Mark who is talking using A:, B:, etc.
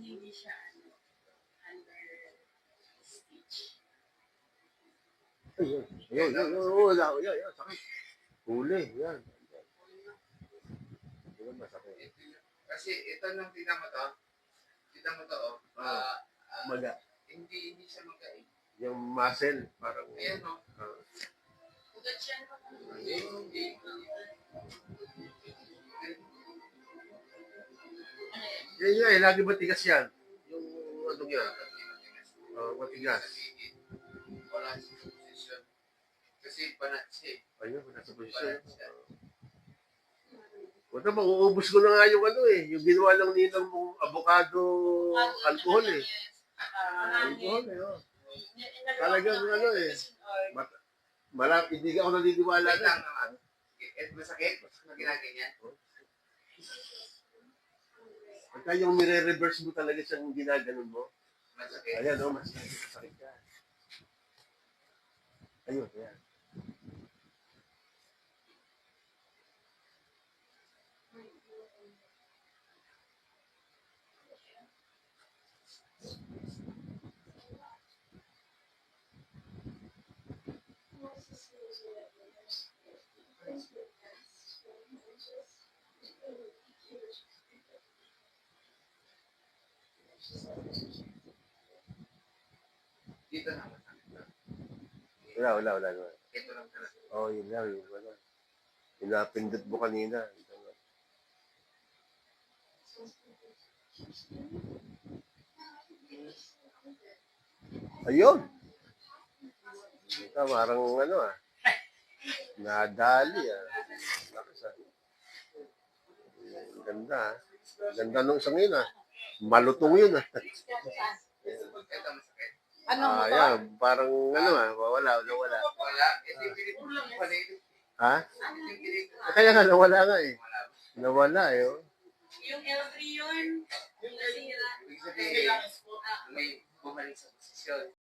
A: hindi siya under stitch.
B: Ayun. Wala. Yan. Sakit. Huli. Yan. Yan, masakit.
C: Kasi ito nung tingnan mo to,
B: Maga.
C: hindi siya magkain.
B: Yung muscle, parang...
C: Ayan no?
A: Ugat siya.
C: Hindi.
B: Yan, lagi matigas yan. Yung ano yan. Matigas.
C: Wala siya sa posisyon. Kasi panat siya.
B: Ayun, nasa posisyon. Punta, mauubos ko na nga yung yung ginawa lang nilang mong avocado alcohol Alcohol Talagang hindi ako naniniwala
C: Wait
B: na.
C: lang naman. Masakit? Ginaganyan?
B: Pagka yung nire-reverse mo talaga siyang ginaganon mo.
C: Masakit?
B: Ayan, masakit ka. Ayun, ayan.
C: Dito na masakit na.
B: Wala.
C: Ito lang talaga.
B: Yun lang, wala. Pinapindot mo kanina. Ayun! Ito, parang nadali Ganda Ganda nung isang yun Malutong yun
C: Ito masakit.
B: Yan, parang wala.
C: Wala. Ito yung pinipuro lang pala ito.
B: Ha?
C: Ito yung pinipuro.
B: Kaya nga, nawala nga
C: Wala.
B: Nawala
A: Yung L3 yun, yung nasira.
C: Ibig sabihin, may bumalik sa posisyon.